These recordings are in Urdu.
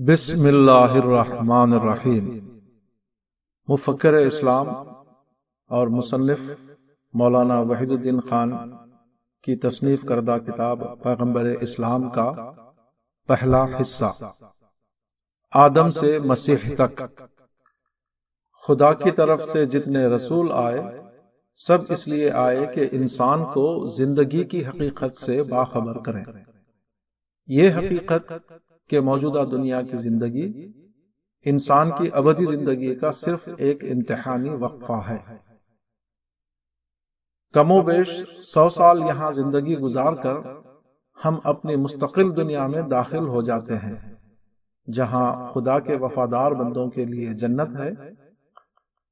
بسم اللہ الرحمن الرحیم۔ مفکر اسلام اور مصنف مولانا وحید الدین خان کی تصنیف کردہ کتاب پیغمبر اسلام کا پہلا حصہ، آدم سے مسیح تک۔ خدا کی طرف سے جتنے رسول آئے سب اس لیے آئے کہ انسان کو زندگی کی حقیقت سے باخبر کریں۔ یہ حقیقت کہ موجودہ دنیا کی زندگی انسان کی ابدی زندگی کا صرف ایک امتحانی وقفہ ہے۔ کم و بیش 100 سال یہاں زندگی گزار کر ہم اپنی مستقل دنیا میں داخل ہو جاتے ہیں، جہاں خدا کے وفادار بندوں کے لیے جنت ہے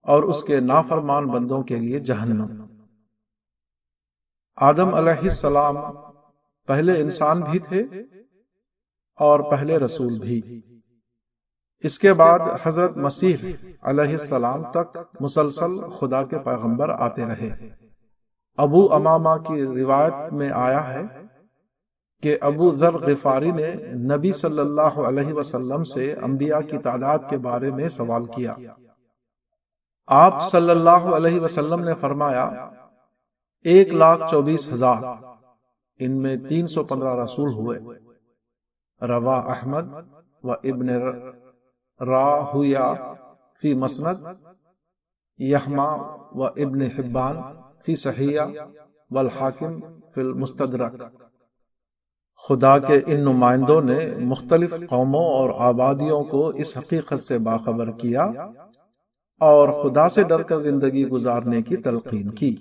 اور اس کے نافرمان بندوں کے لیے جہنم۔ آدم علیہ السلام پہلے انسان بھی تھے اور پہلے رسول بھی۔ اس کے بعد حضرت مسیح علیہ السلام تک مسلسل خدا کے پیغمبر آتے رہے۔ ابو امامہ کی روایت میں آیا ہے کہ ابو ذر غفاری نے نبی صلی اللہ علیہ وسلم سے انبیاء کی تعداد کے بارے میں سوال کیا۔ آپ صلی اللہ علیہ وسلم نے فرمایا 1,24,000، ان میں 315 رسول ہوئے۔ روا احمد و ابن راہویہ فی مسند، یحما و ابن حبان فی صحیح والحاکم فی المستدرک۔ خدا کے ان نمائندوں نے مختلف قوموں اور آبادیوں کو اس حقیقت سے باخبر کیا اور خدا سے ڈر کر زندگی گزارنے کی تلقین کی،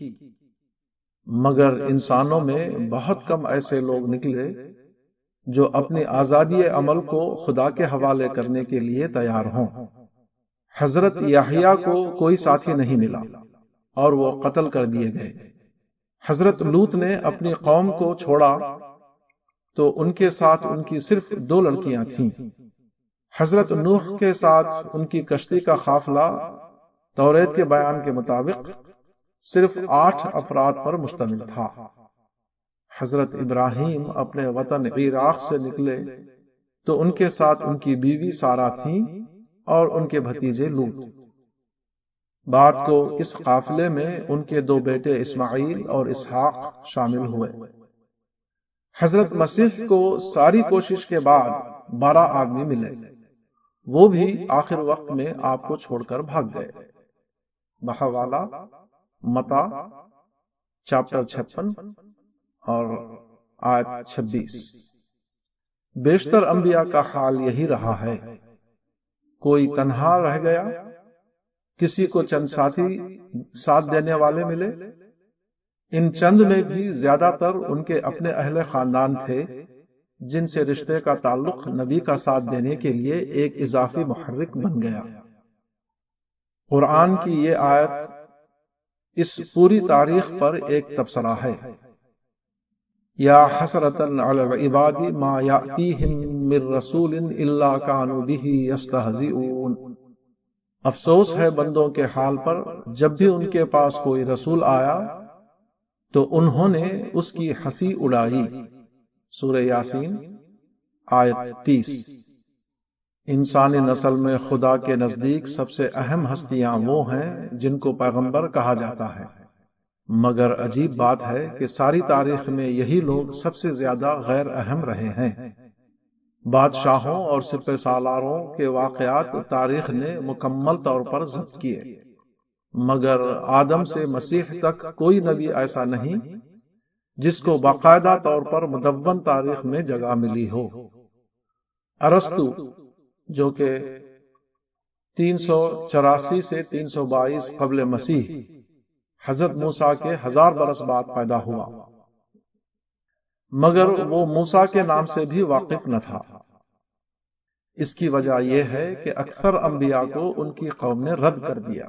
مگر انسانوں میں بہت کم ایسے لوگ نکلے جو اپنی آزادی عمل کو خدا کے حوالے کرنے کے لیے تیار ہوں۔ حضرت یحییٰ کو کوئی ساتھی نہیں ملا اور وہ قتل کر دیے گئے۔ حضرت لوط نے اپنی قوم کو چھوڑا تو ان کے ساتھ ان کی صرف 2 لڑکیاں تھیں۔ حضرت نوح کے ساتھ ان کی کشتی کا قافلہ توریت کے بیان کے مطابق صرف 8 افراد پر مشتمل تھا۔ حضرت ابراہیم اپنے وطن عراق سے نکلے تو ان کے ساتھ ان کی بیوی سارہ تھیں اور ان کے بھتیجے لوط۔ بعد کو اس قافلے میں ان کے 2 بیٹے اسماعیل اور اسحاق شامل ہوئے۔ حضرت مسیح کو ساری کوشش کے بعد 12 آدمی ملے، وہ بھی آخر وقت میں آپ کو چھوڑ کر بھاگ گئے۔ بحوالہ متی چیپٹر 56 اور آیت 26۔ بیشتر انبیاء کا حال یہی رہا ہے، کوئی تنہا رہ گیا، کسی کو چند ساتھی ساتھ دینے والے ملے۔ ان چند میں بھی زیادہ تر ان کے اپنے اہل خاندان تھے، جن سے رشتے کا تعلق نبی کا ساتھ دینے کے لیے ایک اضافی محرک بن گیا۔ قرآن کی یہ آیت اس پوری تاریخ پر ایک تبصرہ ہے۔ یا حسرۃ علی العباد ما یأتیہم من رسول الا کانوا بہ یستہزئون۔ افسوس ہے بندوں کے حال پر جب بھی ان کے پاس کوئی رسول آیا تو انہوں نے اس کی ہنسی اڑائی۔ سورہ یاسین آیت 30۔ انسانی نسل میں خدا کے نزدیک سب سے اہم ہستیاں وہ ہیں جن کو پیغمبر کہا جاتا ہے، مگر عجیب بات ہے کہ ساری تاریخ میں یہی لوگ سب سے زیادہ غیر اہم رہے ہیں۔ بادشاہوں اور سپہ سالاروں کے واقعات تاریخ نے مکمل طور پر ضبط کیے، مگر آدم سے مسیح تک کوئی نبی ایسا نہیں جس کو باقاعدہ طور پر مدون تاریخ میں جگہ ملی ہو۔ ارسطو جو کہ 384 سے 322 قبل مسیح حضرت موسیٰ کے 1000 برس بعد پیدا ہوا، مگر وہ موسیٰ کے نام سے بھی واقف نہ تھا۔ اس کی وجہ یہ ہے کہ اکثر انبیاء کو ان کی قوم نے رد کر دیا،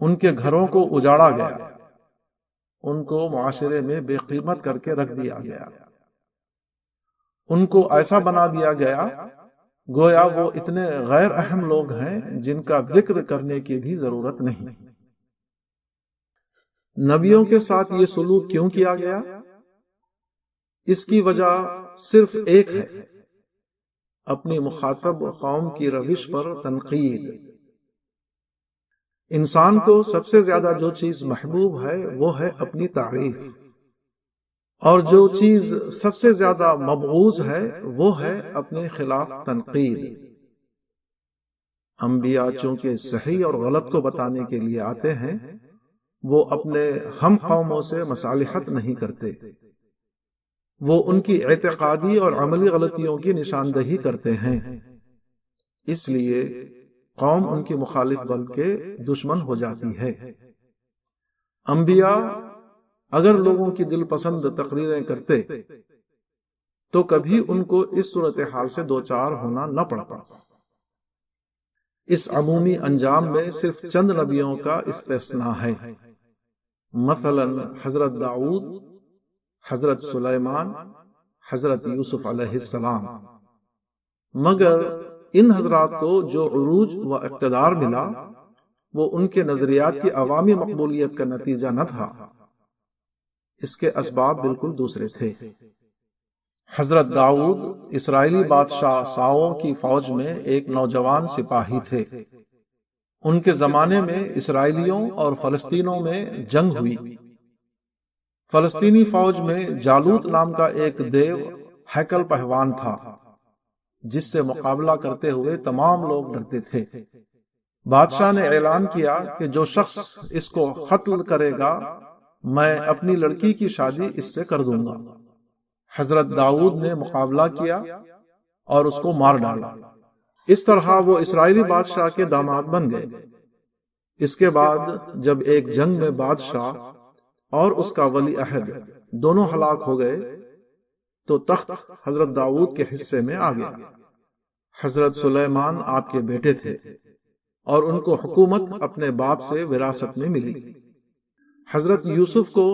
ان کے گھروں کو اجاڑا گیا، ان کو معاشرے میں بے قیمت کر کے رکھ دیا گیا، ان کو ایسا بنا دیا گیا گویا وہ اتنے غیر اہم لوگ ہیں جن کا ذکر کرنے کی بھی ضرورت نہیں۔ نبیوں کے ساتھ یہ سلوک کیوں کیا گیا؟ اس کی وجہ صرف ایک ہے، اپنی مخاطب قوم کی روش پر تنقید۔ انسان کو سب سے زیادہ جو چیز محبوب ہے وہ ہے اپنی تعریف، اور جو چیز سب سے زیادہ مبغوض ہے وہ ہے اپنے خلاف تنقید۔ انبیاء چونکہ صحیح اور غلط کو بتانے کے لیے آتے ہیں، وہ اپنے ہم قوموں سے مصالحت نہیں کرتے، وہ ان کی اعتقادی اور عملی غلطیوں کی نشاندہی کرتے ہیں، اس لیے قوم ان کی مخالف بن کے دشمن ہو جاتی ہے۔ انبیاء اگر لوگوں کی دل پسند تقریریں کرتے تو کبھی ان کو اس صورتحال سے دوچار ہونا نہ پڑتا۔ اس عمومی انجام میں صرف چند نبیوں کا استثناء ہے، مثلا حضرت داؤد، حضرت سلیمان، حضرت یوسف علیہ السلام۔ مگر ان حضرات کو جو عروج و اقتدار ملا وہ ان کے نظریات کی عوامی مقبولیت کا نتیجہ نہ تھا، اس کے اسباب بالکل دوسرے تھے۔ حضرت داؤد اسرائیلی بادشاہ ساؤ کی فوج میں ایک نوجوان سپاہی تھے۔ ان کے زمانے میں اسرائیلیوں اور فلسطینوں میں جنگ ہوئی۔ فلسطینی فوج میں جالوت نام کا ایک دیو ہیکل پہوان تھا، جس سے مقابلہ کرتے ہوئے تمام لوگ ڈرتے تھے۔ بادشاہ نے اعلان کیا کہ جو شخص اس کو قتل کرے گا میں اپنی لڑکی کی شادی اس سے کر دوں گا۔ حضرت داؤد نے مقابلہ کیا اور اس کو مار ڈالا۔ اس طرح وہ اسرائیلی بادشاہ کے داماد بن گئے۔ اس کے بعد جب ایک جنگ میں بادشاہ اور اس کا ولی عہد دونوں ہلاک ہو گئے تو تخت حضرت داؤد کے حصے میں آ گیا۔ حضرت سلیمان آپ کے بیٹے تھے اور ان کو حکومت اپنے باپ سے وراثت میں ملی۔ حضرت یوسف کو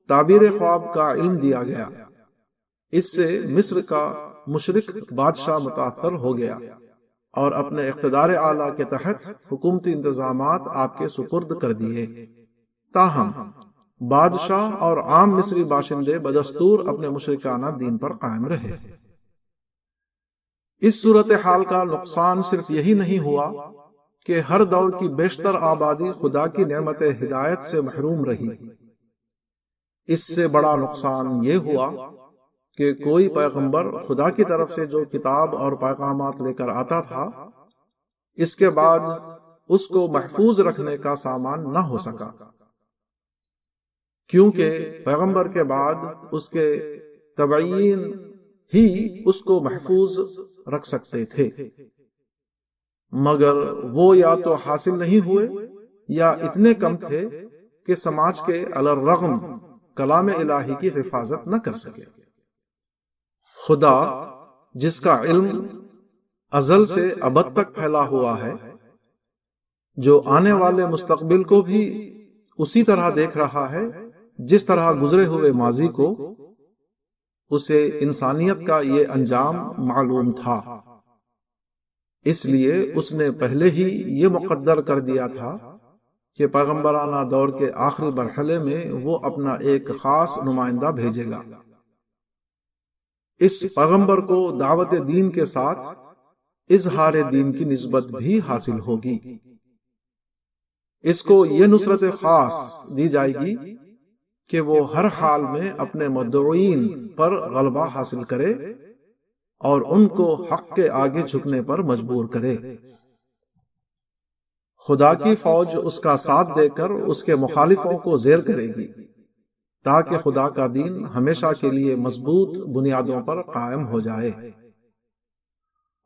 تعبیر خواب کا علم دیا گیا، اس سے مصر کا مشرک بادشاہ متاثر ہو گیا اور اپنے اقتدار اعلیٰ کے تحت حکومتی انتظامات آپ کے سپرد کر دیے۔ تاہم بادشاہ اور عام مصری باشندے بدستور اپنے مشرکانہ دین پر قائم رہے۔ اس صورتحال کا نقصان صرف یہی نہیں ہوا کہ ہر دور کی بیشتر آبادی خدا کی نعمت ہدایت سے محروم رہی، اس سے بڑا نقصان یہ ہوا کہ کوئی پیغمبر خدا کی طرف سے جو کتاب اور پیغامات لے کر آتا تھا، اس کے بعد اس کو محفوظ رکھنے کا سامان نہ ہو سکا، کیونکہ پیغمبر کے بعد اس کے تبعین ہی اس کو محفوظ رکھ سکتے تھے، مگر وہ یا تو حاصل نہیں ہوئے یا اتنے کم تھے کہ سماج کے علی الرغم کلام الہی کی حفاظت نہ کر سکے۔ خدا جس کا علم ازل سے ابد تک پھیلا ہوا ہے، جو آنے والے مستقبل کو بھی اسی طرح دیکھ رہا ہے جس طرح گزرے ہوئے ماضی کو، اسے انسانیت کا یہ انجام معلوم تھا، اس لیے اس نے پہلے ہی یہ مقدر کر دیا تھا کہ پیغمبرانہ دور کے آخری مرحلے میں وہ اپنا ایک خاص نمائندہ بھیجے گا۔ اس پیغمبر کو دعوت دین کے ساتھ اظہار دین کی نسبت بھی حاصل ہوگی۔ اس کو یہ نصرت خاص دی جائے گی کہ وہ ہر حال میں اپنے مدعوین پر غلبہ حاصل کرے اور ان کو حق کے آگے جھکنے پر مجبور کرے۔ خدا کی فوج اس کا ساتھ دے کر اس کے مخالفوں کو زیر کرے گی تاکہ خدا کا دین ہمیشہ کے لیے مضبوط بنیادوں پر قائم ہو جائے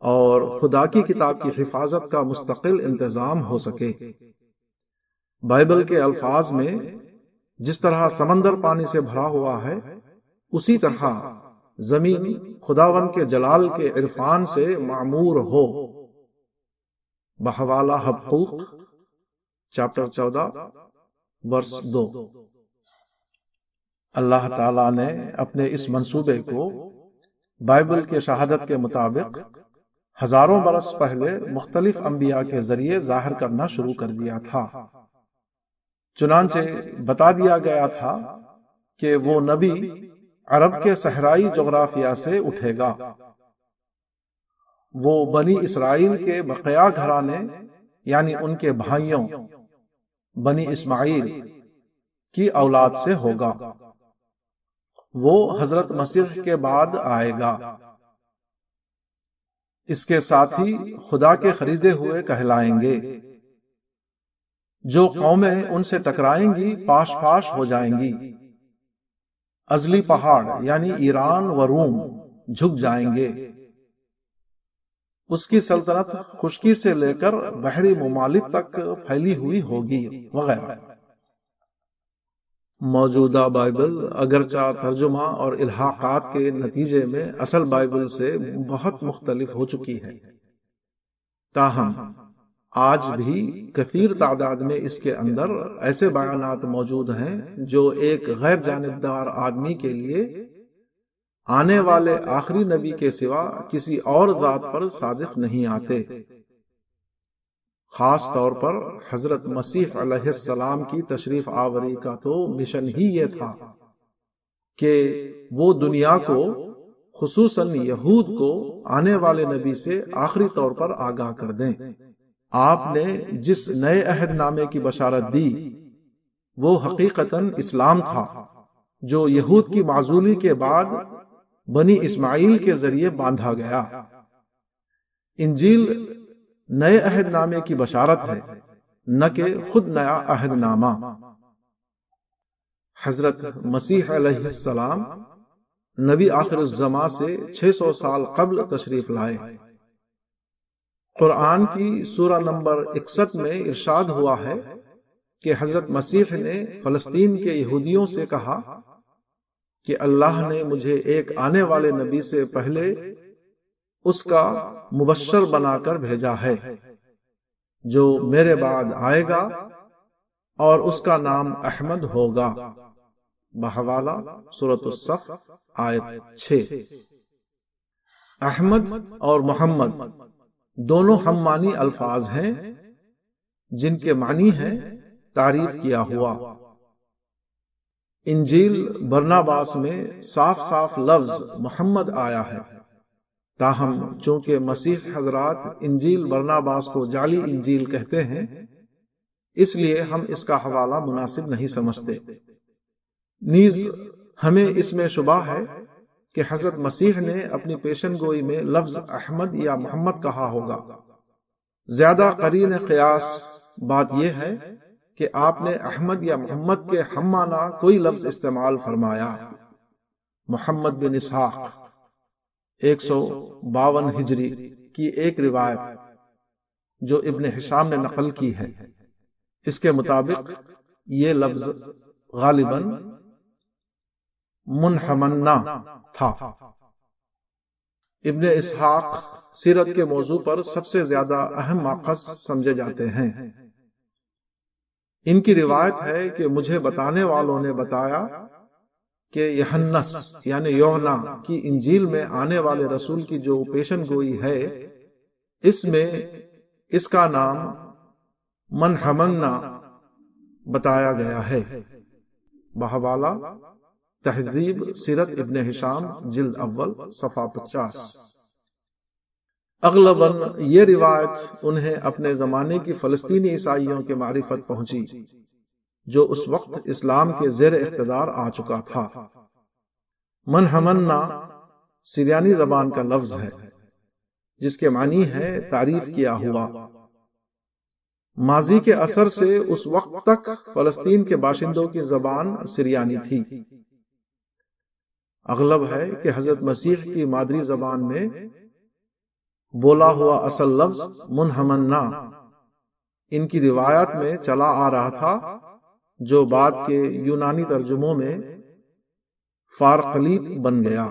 اور خدا کی کتاب کی حفاظت کا مستقل انتظام ہو سکے۔ بائبل کے الفاظ میں جس طرح سمندر پانی سے بھرا ہوا ہے، اسی طرح زمین خداوند کے جلال کے عرفان سے معمور ہو۔ بحوالہ حبقوق چیپٹر 14 ورس 2۔ اللہ تعالیٰ نے اپنے اس منصوبے کو بائبل کے شہادت کے مطابق ہزاروں برس پہلے مختلف انبیاء کے ذریعے ظاہر کرنا شروع کر دیا تھا۔ چنانچہ بتا دیا گیا تھا کہ وہ نبی عرب کے صحرائی جغرافیہ سے اٹھے گا وہ بنی اسرائیل کے بقیہ گھرانے یعنی ان کے بھائیوں بنی اسماعیل کی اولاد سے ہوگا۔ وہ حضرت مسیح کے بعد آئے گا۔ اس کے ساتھ ہی خدا کے خریدے ہوئے کہلائیں گے۔ جو قومیں ان سے ٹکرائیں گی پاش پاش ہو جائیں گی۔ ازلی پہاڑ یعنی ایران و روم جھک جائیں گے۔ اس کی سلطنت خشکی سے لے کر بحری ممالک تک پھیلی ہوئی ہوگی وغیرہ۔ موجودہ بائبل اگرچہ ترجمہ اور الحاقات کے نتیجے میں اصل بائبل سے بہت مختلف ہو چکی ہے، تاہم آج بھی کثیر تعداد میں اس کے اندر ایسے بیانات موجود ہیں جو ایک غیر جانبدار آدمی کے لیے آنے والے آخری نبی کے سوا کسی اور ذات پر صادق نہیں آتے۔ خاص طور پر حضرت مسیح علیہ السلام کی تشریف آوری کا تو مشن ہی یہ تھا کہ وہ دنیا کو خصوصاً یہود کو آنے والے نبی سے آخری طور پر آگاہ کر دیں۔ آپ نے جس نئے عہد نامے کی بشارت دی وہ حقیقتاً اسلام تھا، جو یہود کی معزولی کے بعد بنی اسماعیل کے ذریعے باندھا گیا۔ انجیل نئے عہد نامے کی بشارت ہے، نہ کہ خود نیا عہد نامہ۔ حضرت مسیح علیہ السلام نبی آخر الزماں سے 600 سال قبل تشریف لائے۔ قرآن کی سورہ نمبر 61 میں ارشاد ہوا ہے کہ حضرت مسیح نے فلسطین کے یہودیوں سے کہا کہ اللہ نے مجھے ایک آنے والے نبی سے پہلے اس کا مبشر بنا کر بھیجا ہے، جو میرے بعد آئے گا اور اس کا نام احمد ہوگا۔ بحوالہ سورۃ الصف آیت 6۔ احمد اور محمد دونوں ہم معنی الفاظ ہیں جن کے معنی ہیں تعریف کیا ہوا۔ انجیل برناباس میں صاف صاف لفظ محمد آیا ہے، تاہم چونکہ مسیح حضرات انجیل برناباس کو جعلی انجیل کہتے ہیں، اس لیے ہم اس کا حوالہ مناسب نہیں سمجھتے۔ نیز ہمیں اس میں شبہ ہے کہ حضرت مسیح نے اپنی پیشن گوئی میں لفظ احمد یا محمد کہا ہوگا۔ زیادہ قرین قیاس بات یہ ہے کہ آپ نے احمد یا محمد کے ہم معنی کوئی لفظ استعمال فرمایا۔ محمد بن اسحاق 152 ہجری کی ایک روایت جو ابن ہشام نے نقل کی ہے، اس کے مطابق یہ لفظ غالباً منحمنا تھا۔ ابن اسحاق سیرت کے موضوع پر سب سے زیادہ اہم ماخذ سمجھے جاتے ہیں۔ ان کی روایت ہے کہ مجھے بتانے والوں نے بتایا کہ یحنس یعنی یوحنا کی انجیل میں آنے والے رسول کی جو پیشن گوئی ہے، اس میں اس کا نام منحمنا بتایا گیا ہے۔ بحوالہ تہذیب سیرت ابن ہشام جلد اول صفحہ 50۔ اغلباً یہ روایت انہیں اپنے زمانے کی فلسطینی عیسائیوں کے معرفت پہنچی، جو اس وقت اسلام کے زیر اقتدار آ چکا تھا۔ منحمنا سریانی زبان کا لفظ ہے جس کے معنی ہے تعریف کیا ہوا۔ ماضی کے اثر سے اس وقت تک فلسطین کے باشندوں کی زبان سریانی تھی۔ اغلب ہے کہ حضرت مسیح کی مادری زبان میں بولا ہوا اصل لفظ منحمنا ان کی روایت میں چلا آ رہا تھا، جو بعد کے یونانی ترجموں میں فارقلیت بن گیا۔